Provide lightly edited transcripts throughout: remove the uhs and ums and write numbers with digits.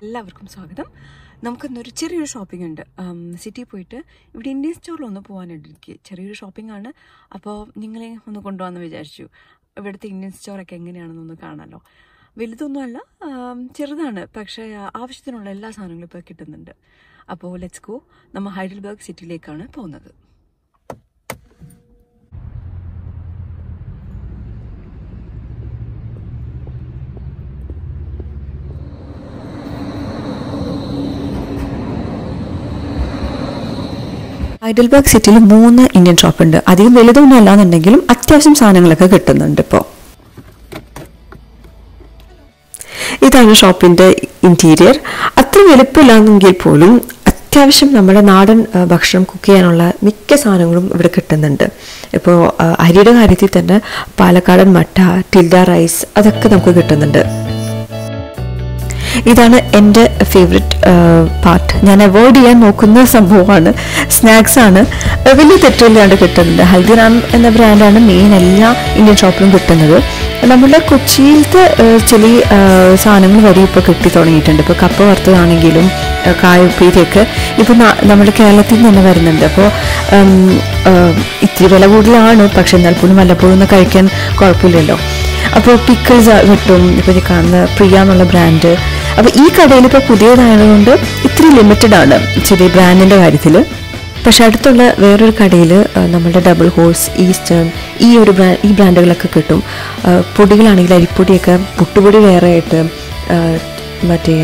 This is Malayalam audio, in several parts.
എല്ലാവർക്കും സ്വാഗതം. നമുക്കിന്നൊരു ചെറിയൊരു ഷോപ്പിംഗ് ഉണ്ട്. സിറ്റിയിൽ പോയിട്ട് ഇവിടെ ഇന്ത്യൻ സ്റ്റോറിലൊന്ന് പോകാനുണ്ട്. എനിക്ക് ചെറിയൊരു ഷോപ്പിംഗ് ആണ്. അപ്പോൾ നിങ്ങളെ ഒന്ന് കൊണ്ടുപോകാമെന്ന് വിചാരിച്ചു. ഇവിടുത്തെ ഇന്ത്യൻ സ്റ്റോറൊക്കെ എങ്ങനെയാണെന്നൊന്ന് കാണാമല്ലോ. വലുതൊന്നുമല്ല, ചെറുതാണ്, പക്ഷേ ആവശ്യത്തിനുള്ള എല്ലാ സാധനങ്ങളും ഇപ്പോൾ കിട്ടുന്നുണ്ട്. അപ്പോൾ ലെറ്റ്സ് ഗോ. നമ്മൾ ഹൈഡൽബർഗ് സിറ്റിയിലേക്കാണ് പോകുന്നത്. ഹൈഡൽബർഗ് സിറ്റിയിൽ 3 ഇന്ത്യൻ ഷോപ്പ് ഉണ്ട്. അധികം വലുതൊന്നും അല്ലാന്നുണ്ടെങ്കിലും അത്യാവശ്യം സാധനങ്ങളൊക്കെ കിട്ടുന്നുണ്ട്. ഇപ്പോൾ ഇതാണ് ഷോപ്പിന്റെ ഇന്റീരിയർ. അത്ര വലുപ്പമില്ലാന്നെങ്കിൽ പോലും അത്യാവശ്യം നമ്മുടെ നാടൻ ഭക്ഷണം കുക്ക് ചെയ്യാനുള്ള മിക്ക സാധനങ്ങളും ഇവിടെ കിട്ടുന്നുണ്ട്. ഇപ്പോൾ അരിയുടെ കാര്യത്തിൽ തന്നെ പാലക്കാടൻ മട്ട, ടിൽഡ റൈസ്, അതൊക്കെ നമുക്ക് കിട്ടുന്നുണ്ട്. ഇതാണ് എൻ്റെ ഫേവററ്റ് പാർട്ട്. ഞാൻ അവോയ്ഡ് ചെയ്യാൻ നോക്കുന്ന സംഭവമാണ് സ്നാക്സ് ആണ്. വലിയ തെറ്റില്ലാണ്ട് കിട്ടുന്നുണ്ട്. ഹൽദിറാം എന്ന ബ്രാൻഡാണ് മെയിൻ എല്ലാ ഇന്ത്യൻ ഷോപ്പിലും കിട്ടുന്നത്. നമ്മുടെ കൊച്ചിയിലത്തെ ചില സാധനങ്ങൾ വരെ ഇപ്പോൾ കിട്ടി തുടങ്ങിയിട്ടുണ്ട്. ഇപ്പോൾ കപ്പ വറുത്തതാണെങ്കിലും കായ ഉപ്പേരിയൊക്കെ ഇപ്പോൾ നമ്മുടെ കേരളത്തിൽ നിന്ന് തന്നെ വരുന്നുണ്ട്. അപ്പോൾ ഇത്തിരി വില കൂടുതലാണ്, പക്ഷെ എന്നാൽ പോലും വല്ലപ്പോഴും ഒന്ന് കഴിക്കാൻ കുഴപ്പമില്ലല്ലോ. അപ്പോൾ പിക്കിൾസ് കിട്ടും. ഇപ്പോൾ ഈ കാണുന്ന പ്രിയ എന്നുള്ള ബ്രാൻഡ്. അപ്പോൾ ഈ കടയിൽ ഇപ്പോൾ പുതിയതായതുകൊണ്ട് ഇത്തിരി ലിമിറ്റഡ് ആണ് ചെറിയ ബ്രാൻഡിൻ്റെ കാര്യത്തിൽ. പക്ഷെ അടുത്തുള്ള വേറൊരു കടയിൽ നമ്മുടെ ഡബിൾ ഹോഴ്സ്, ഈസ്റ്റേൺ, ഈ ബ്രാൻഡുകളൊക്കെ കിട്ടും. പൊടികളാണെങ്കിൽ അരിപ്പൊടിയൊക്കെ, പുട്ടുപൊടി വേറെ ആയിട്ട്, മറ്റേ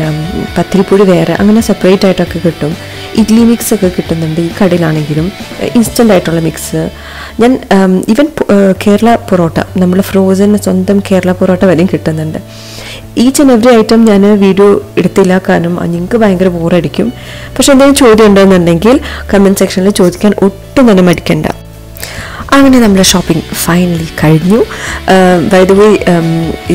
പത്തിരിപ്പൊടി വേറെ, അങ്ങനെ സെപ്പറേറ്റ് ആയിട്ടൊക്കെ കിട്ടും. ഇഡ്ലി മിക്സ് ഒക്കെ കിട്ടുന്നുണ്ട് ഈ കടയിലാണെങ്കിലും, ഇൻസ്റ്റൻ്റ് ആയിട്ടുള്ള മിക്സ്. ഞാൻ ഈവൻ കേരള പൊറോട്ട, നമ്മൾ ഫ്രോസൺ സ്വന്തം കേരള പൊറോട്ട വരെയും കിട്ടുന്നുണ്ട്. ഈച്ച് ആൻഡ് എവറി ഐറ്റം ഞാൻ വീഡിയോ എടുത്തില്ല, കാരണം നിങ്ങൾക്ക് ഭയങ്കര ബോറടിക്കും. പക്ഷെ എന്തെങ്കിലും ചോദ്യം ഉണ്ടെന്നുണ്ടെങ്കിൽ കമൻറ്റ് സെക്ഷനിൽ ചോദിക്കാൻ ഒട്ടും തന്നെ മടിക്കണ്ട. അങ്ങനെ നമ്മുടെ ഷോപ്പിംഗ് ഫൈനലി കഴിഞ്ഞു. ബൈ ദ വേ,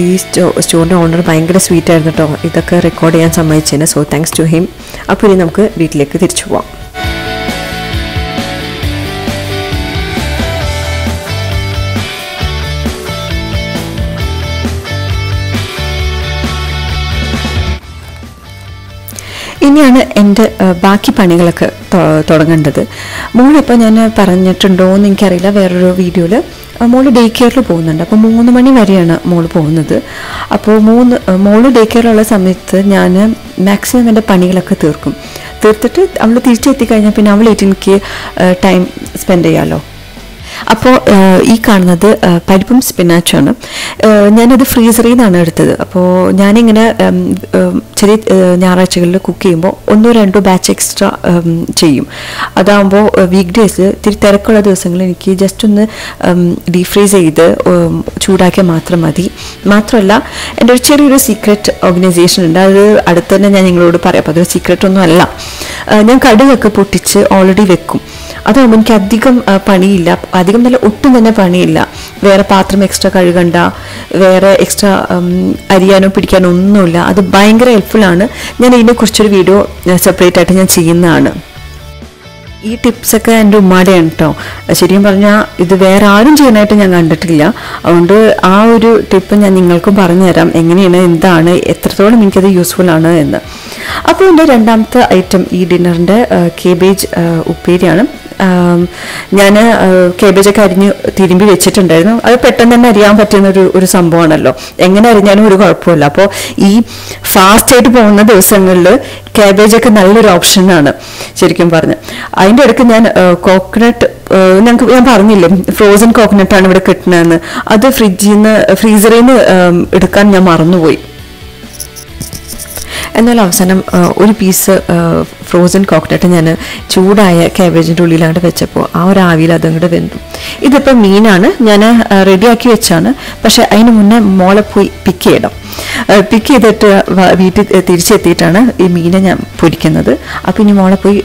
ഈ സ്റ്റോറിൻ്റെ ഓണർ ഭയങ്കര സ്വീറ്റ് ആയിരുന്നു കേട്ടോ, ഇതൊക്കെ റെക്കോർഡ് ചെയ്യാൻ സമ്മതിച്ചതിന്. So thanks to him. അപ്പോൾ ഇനി നമുക്ക് വീട്ടിലേക്ക് തിരിച്ചു പോവാം. ഇനിയാണ് എൻ്റെ ബാക്കി പണികളൊക്കെ തുടങ്ങേണ്ടത്. മോളിപ്പോൾ ഞാൻ പറഞ്ഞിട്ടുണ്ടോ എന്ന് എനിക്കറിയില്ല, വേറൊരു വീഡിയോയിൽ മോള് ഡേ കെയറിൽ പോകുന്നുണ്ട്. അപ്പോൾ 3 മണി വരെയാണ് മോള് പോകുന്നത്. അപ്പോൾ മോള് ഡേ കെയറിലുള്ള സമയത്ത് ഞാൻ മാക്സിമം എൻ്റെ പണികളൊക്കെ തീർത്തിട്ട് അവൾ തിരിച്ചെത്തിക്കഴിഞ്ഞാൽ പിന്നെ അവളായിട്ട് എനിക്ക് ടൈം സ്പെൻഡ് ചെയ്യാമല്ലോ. അപ്പോൾ ഈ കാണുന്നത് പരിപ്പും സ്പിനാച്ചാണ്. ഞാനത് ഫ്രീസറിൽ നിന്നാണ് എടുത്തത്. അപ്പോൾ ഞാനിങ്ങനെ ചെറിയ ഞായറാഴ്ചകളിൽ കുക്ക് ചെയ്യുമ്പോൾ 1-2 ബാച്ച് എക്സ്ട്രാ ചെയ്യും. അതാകുമ്പോൾ വീക്ക് ഡേയ്സിൽ ഇത്തിരി തിരക്കുള്ള ദിവസങ്ങളിൽ എനിക്ക് ജസ്റ്റ് ഒന്ന് ഡീപ് ഫ്രീസ് ചെയ്ത് ചൂടാക്കിയാൽ മാത്രം മതി. മാത്രമല്ല, എൻ്റെ ഒരു ചെറിയൊരു സീക്രട്ട് ഓർഗനൈസേഷൻ ഉണ്ട്. അത് അടുത്ത് തന്നെ ഞാൻ നിങ്ങളോട് പറയാം. അപ്പോൾ അതൊരു സീക്രട്ട് ഒന്നും അല്ല. ഞാൻ കടുകൊക്കെ പൊട്ടിച്ച് ഓൾറെഡി വെക്കും. അതാകുമ്പോൾ എനിക്ക് അധികം പണിയില്ല, അധികം നല്ല ഒട്ടും തന്നെ പണിയില്ല. വേറെ പാത്രം എക്സ്ട്രാ കഴുകണ്ട, വേറെ എക്സ്ട്രാ അരിയാനോ പിടിക്കാനോ ഒന്നുമില്ല. അത് ഭയങ്കര ഹെൽപ്ഫുള്ളാണ്. ഞാൻ ഇതിനെക്കുറിച്ചൊരു വീഡിയോ സെപ്പറേറ്റ് ആയിട്ട് ഞാൻ ചെയ്യുന്നതാണ്. ഈ ടിപ്സൊക്കെ എൻ്റെ ഉമ്മാടെയാണ് കേട്ടോ. ശരിക്കും പറഞ്ഞാൽ ഇത് വേറെ ആരും ചെയ്യാനായിട്ട് ഞാൻ കണ്ടിട്ടില്ല. അതുകൊണ്ട് ആ ഒരു ടിപ്പ് ഞാൻ നിങ്ങൾക്കും പറഞ്ഞു തരാം, എങ്ങനെയാണ്, എന്താണ്, എത്രത്തോളം എനിക്കത് യൂസ്ഫുൾ ആണ് എന്ന്. അപ്പോൾ എൻ്റെ രണ്ടാമത്തെ ഐറ്റം ഈ ഡിന്നറിൻ്റെ കേബേജ് ഉപ്പേരിയാണ്. ഞാൻ കേബേജൊക്കെ അരിഞ്ഞ് തിരുമ്പി വെച്ചിട്ടുണ്ടായിരുന്നു. അത് പെട്ടെന്ന് തന്നെ അരിയാൻ പറ്റുന്ന ഒരു സംഭവമാണല്ലോ. എങ്ങനെ അരിഞ്ഞാലും ഒരു കുഴപ്പമില്ല. അപ്പോൾ ഈ ഫാസ്റ്റായിട്ട് പോകുന്ന ദിവസങ്ങളിൽ കാബേജൊക്കെ നല്ലൊരു ഓപ്ഷനാണ് ശരിക്കും പറഞ്ഞ്. അതിൻ്റെ ഇടയ്ക്ക് ഞാൻ കോക്കനട്ട്, ഞാൻ പറഞ്ഞില്ലേ ഫ്രോസൺ കോക്കനട്ടാണ് ഇവിടെ കിട്ടുന്നതെന്ന്, അത് ഫ്രീസറിൽ നിന്ന് എടുക്കാൻ ഞാൻ മറന്നുപോയി. എന്നാൽ അവസാനം ഒരു പീസ് ഫ്രോസൺ കോക്കനട്ട് ഞാൻ ചൂടായ കാബേജിൻ്റെ ഉള്ളിലാണ്ട് വെച്ചപ്പോൾ ആ ഒരു ആവിയിൽ അതങ്ങോട്ട് വെന്തു. ഇതിപ്പോൾ മീനാണ്, ഞാൻ റെഡിയാക്കി വെച്ചാണ്. പക്ഷെ അതിന് മുന്നേ മോളെ പോയി പിക്ക് ചെയ്തിട്ട് വീട്ടിൽ തിരിച്ചെത്തിയിട്ടാണ് ഈ മീനെ ഞാൻ പൊരിക്കുന്നത്. അപ്പോൾ ഇനി മോളെ പോയി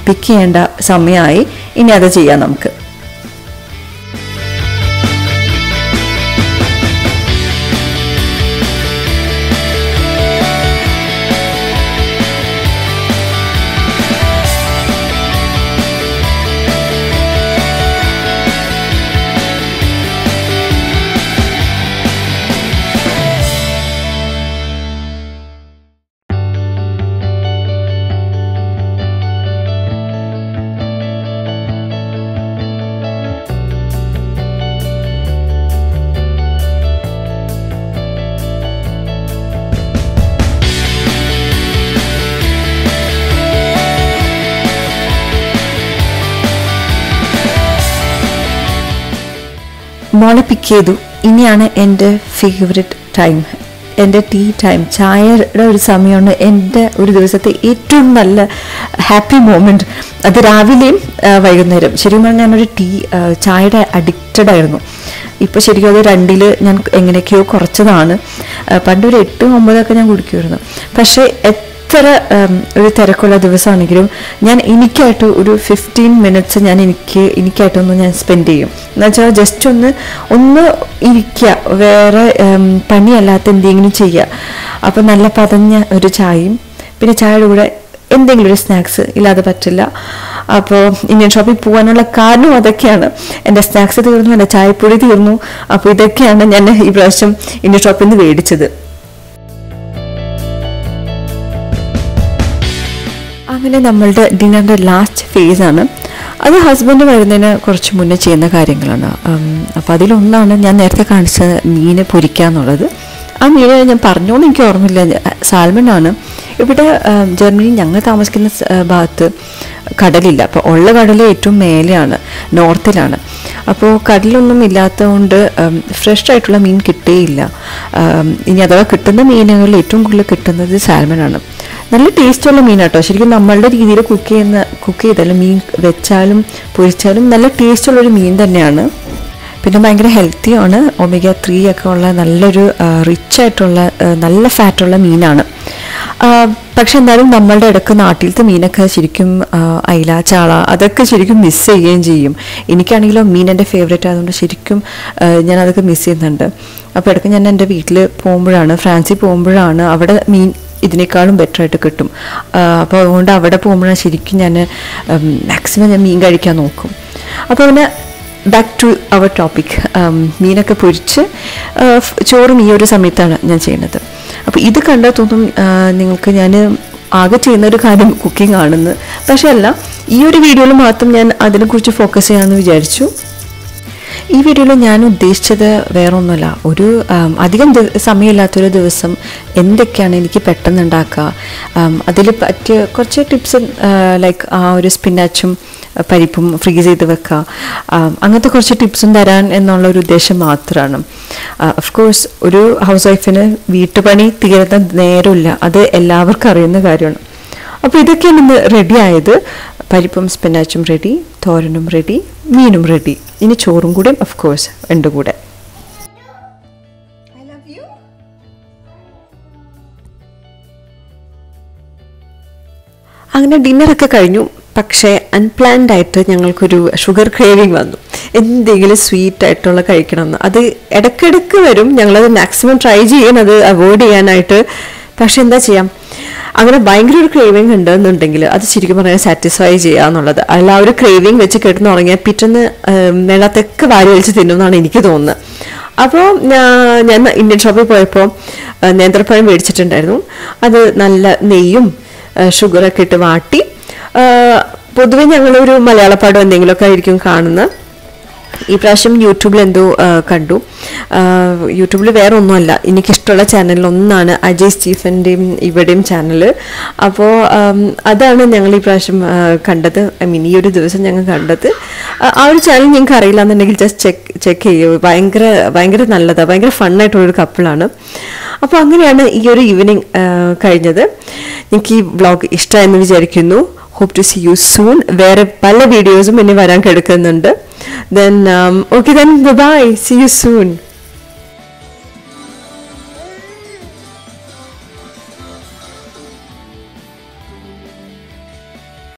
പിക്ക് ചെയ്യേണ്ട സമയമായി. ഇനി അത് ചെയ്യാം നമുക്ക്. മോളെ പിക്ക് ചെയ്തു. ഇനിയാണ് എൻ്റെ ഫേവററ്റ് ടൈം, എൻ്റെ ടീ ടൈം. ചായയുടെ ഒരു സമയമാണ് എൻ്റെ ഒരു ദിവസത്തെ ഏറ്റവും നല്ല ഹാപ്പി മൊമെൻറ്റ്. അത് രാവിലെയും വൈകുന്നേരം. ശരിക്കും പറഞ്ഞാൽ ഞാനൊരു ചായയുടെ അഡിക്റ്റഡ് ആയിരുന്നു. ഇപ്പോൾ ശരിക്കും അത് 2 ഞാൻ എങ്ങനെയൊക്കെയോ കുറച്ചതാണ്. പണ്ടൊരു 8-9 ഞാൻ കുടിക്കുമായിരുന്നു. പക്ഷേ എത്ര ഒരു തിരക്കുള്ള ദിവസമാണെങ്കിലും ഞാൻ എനിക്കായിട്ട് ഒരു 15 മിനിറ്റ്സ് ഞാൻ എനിക്കായിട്ടൊന്ന് ഞാൻ സ്പെൻഡ് ചെയ്യും. എന്നുവെച്ചാൽ ജസ്റ്റ് ഒന്ന് ഇരിക്കുക, വേറെ പണിയല്ലാത്ത എന്തെങ്കിലും ചെയ്യുക. അപ്പോൾ നല്ല പതഞ്ഞ ഒരു ചായയും പിന്നെ ചായയുടെ കൂടെ എന്തെങ്കിലും ഒരു സ്നാക്സ് ഇല്ലാതെ പറ്റില്ല. അപ്പോൾ ഇന്ത്യൻ ഷോപ്പിൽ പോകാനുള്ള കാരണം അതൊക്കെയാണ്. എൻ്റെ സ്നാക്സ് തീർന്നു, എൻ്റെ ചായപ്പൊടി തീർന്നു. അപ്പോൾ ഇതൊക്കെയാണ് ഞാൻ ഈ പ്രാവശ്യം ഇന്ത്യൻ ഷോപ്പിൽ നിന്ന് മേടിച്ചത്. അങ്ങനെ നമ്മളുടെ ഡിന്നറിൻ്റെ ലാസ്റ്റ് ഫേസാണ്. അത് ഹസ്ബൻഡ് വരുന്നതിന് കുറച്ച് മുന്നേ ചെയ്യുന്ന കാര്യങ്ങളാണ്. അപ്പോൾ അതിലൊന്നാണ് ഞാൻ നേരത്തെ കാണിച്ച മീൻ പൊരിക്കുക എന്നുള്ളത്. ആ മീൻ ഞാൻ പറഞ്ഞോന്ന് എനിക്ക് ഓർമ്മയില്ല, സാൽമൺ ആണ്. ഇവിടെ ജർമ്മനി ഞങ്ങൾ താമസിക്കുന്ന ഭാഗത്ത് കടലില്ല. അപ്പോൾ ഉള്ള കടൽ ഏറ്റവും മേലെയാണ്, നോർത്തിലാണ്. അപ്പോൾ കടലൊന്നും ഇല്ലാത്തതുകൊണ്ട് ഫ്രഷ് ആയിട്ടുള്ള മീൻ കിട്ടുകയില്ല. ഇനി അഥവാ കിട്ടുന്ന മീനുകളിൽ ഏറ്റവും കൂടുതൽ കിട്ടുന്നത് സാൽമൺ ആണ്. നല്ല ടേസ്റ്റുള്ള മീനാട്ടോ. ശരിക്കും നമ്മളുടെ രീതിയിൽ കുക്ക് ചെയ്താലും മീൻ വെച്ചാലും പൊരിച്ചാലും നല്ല ടേസ്റ്റുള്ളൊരു മീൻ തന്നെയാണ്. പിന്നെ ഭയങ്കര ഹെൽത്തിയാണ്. ഒമേഗ 3 ഒക്കെ ഉള്ള നല്ലൊരു റിച്ച് ആയിട്ടുള്ള നല്ല ഫാറ്റുള്ള മീനാണ്. പക്ഷെ എന്തായാലും നമ്മളുടെ ഇടയ്ക്ക് നാട്ടിലത്തെ മീനൊക്കെ ശരിക്കും അയില, ചാള അതൊക്കെ ശരിക്കും മിസ് ചെയ്യുകയും ചെയ്യും. എനിക്കാണെങ്കിലും മീൻ എൻ്റെ ഫേവറേറ്റ് ആയതുകൊണ്ട് ശരിക്കും ഞാൻ അതൊക്കെ മിസ് ചെയ്യുന്നുണ്ട്. അപ്പോൾ ഇടയ്ക്ക് ഞാൻ എൻ്റെ വീട്ടിൽ പോകുമ്പോഴാണ്, ഫ്രാൻസിൽ പോകുമ്പോഴാണ് അവിടെ മീൻ ഇതിനേക്കാളും ബെറ്ററായിട്ട് കിട്ടും. അപ്പോൾ അതുകൊണ്ട് അവിടെ പോകുമ്പോഴാണ് ശരിക്കും ഞാൻ മാക്സിമം ഞാൻ മീൻ കഴിക്കാൻ നോക്കും. അപ്പോൾ പിന്നെ ബാക്ക് ടു അവർ ടോപ്പിക്. മീനൊക്കെ പൊരിച്ച് ചോറും ഈ ഒരു സമയത്താണ് ഞാൻ ചെയ്യുന്നത്. അപ്പോൾ ഇത് കണ്ടാൽ തോന്നും നിങ്ങൾക്ക് ഞാൻ ആകെ ചെയ്യുന്നൊരു കാര്യം കുക്കിംഗ് ആണെന്ന്. പക്ഷേ അല്ല, ഈ ഒരു വീഡിയോയിൽ മാത്രം ഞാൻ അതിനെക്കുറിച്ച് ഫോക്കസ് ചെയ്യാമെന്ന് വിചാരിച്ചു. ഈ വീഡിയോയിൽ ഞാൻ ഉദ്ദേശിച്ചത് വേറെ ഒന്നുമല്ല, ഒരു അധികം സമയമില്ലാത്തൊരു ദിവസം എന്തൊക്കെയാണ് എനിക്ക് പെട്ടെന്ന് ഉണ്ടാക്കുക, അതിൽ പറ്റിയ കുറച്ച് ടിപ്സ്, ലൈക്ക് ആ ഒരു സ്പിനാച്ചും പരിപ്പും ഫ്രീസ് ചെയ്ത് വെക്കുക, അങ്ങനത്തെ കുറച്ച് ടിപ്സും തരാൻ എന്നുള്ളൊരു ഉദ്ദേശം മാത്രമാണ്. ഓഫ് കോഴ്സ് ഒരു ഹൗസ് വൈഫിന് വീട്ടുപണി തീരുന്ന നേരമില്ല, അത് എല്ലാവർക്കും അറിയുന്ന കാര്യമാണ്. അപ്പോൾ ഇതൊക്കെയാണ് ഇന്ന് റെഡി ആയത്. പരിപ്പും സ്പിനാച്ചും റെഡി, തോരനും റെഡി, മീനും റെഡി. ഇനി ചോറും കൂടെ ഓഫ് കോഴ്സ് ഉണ്ട് കൂടെ. അങ്ങനെ ഡിന്നറൊക്കെ കഴിഞ്ഞു. പക്ഷേ അൺപ്ലാൻഡ് ആയിട്ട് ഞങ്ങൾക്കൊരു ഷുഗർ ക്രേവിങ് വന്നു. എന്തെങ്കിലും സ്വീറ്റ് ആയിട്ടുള്ള കഴിക്കണമെന്ന്. അത് ഇടയ്ക്കിടയ്ക്ക് വരും. ഞങ്ങളത് മാക്സിമം ട്രൈ ചെയ്യുന്നത് അവോയ്ഡ് ചെയ്യാനായിട്ട്. പക്ഷെ എന്താ ചെയ്യാം, അങ്ങനെ ഭയങ്കര ഒരു ക്രേവിങ് ഉണ്ടെന്നുണ്ടെങ്കിൽ അത് ശരിക്കും പറഞ്ഞാൽ സാറ്റിസ്ഫൈ ചെയ്യുക എന്നുള്ളത്. അല്ല, ആ ഒരു ക്രേവിങ് വെച്ച് കിടന്നുറങ്ങിയാൽ പിറ്റേന്ന് മേളത്തൊക്കെ വാരി വലിച്ച് തിന്നുമെന്നാണ് എനിക്ക് തോന്നുന്നത്. അപ്പോൾ ഞാൻ ഇന്ത്യൻ ഷോപ്പിൽ പോയപ്പോൾ നേന്ത്രപ്പഴം മേടിച്ചിട്ടുണ്ടായിരുന്നു. അത് നല്ല നെയ്യും ഷുഗറൊക്കെ ഇട്ട് വാട്ടി, പൊതുവെ ഞങ്ങളൊരു മലയാളപ്പാടം എന്തെങ്കിലുമൊക്കെ ആയിരിക്കും കാണുന്നത്. ഈ പ്രാവശ്യം യൂട്യൂബിൽ എന്തോ കണ്ടു. യൂട്യൂബിൽ വേറെ ഒന്നുമല്ല, എനിക്കിഷ്ടമുള്ള ചാനലിലൊന്നാണ് അജയ് സ്റ്റീഫൻ്റെയും ഇവിടെയും ചാനൽ. അപ്പോൾ അതാണ് ഞങ്ങൾ ഈ പ്രാവശ്യം കണ്ടത്. ഐ മീൻ ഈ ഒരു ദിവസം ഞങ്ങൾ കണ്ടത്. ആ ഒരു ചാനൽ ഞങ്ങൾക്ക് അറിയില്ല എന്നുണ്ടെങ്കിൽ ജസ്റ്റ് ചെക്ക് ചെയ്യൂ. ഭയങ്കര നല്ലതാണ്, ഭയങ്കര ഫണ്ണായിട്ടുള്ളൊരു കപ്പിളാണ്. അപ്പോൾ അങ്ങനെയാണ് ഈ ഒരു ഈവനിങ് കഴിഞ്ഞത്. എനിക്ക് ഈ വ്ളോഗ് ഇഷ്ടമായെന്ന് വിചാരിക്കുന്നു. Hope to see you soon. വേറെ പല വീഡിയോസും ഇനി വരാൻ കിടക്കുന്നുണ്ട്. Then okay, then bye bye, see you soon.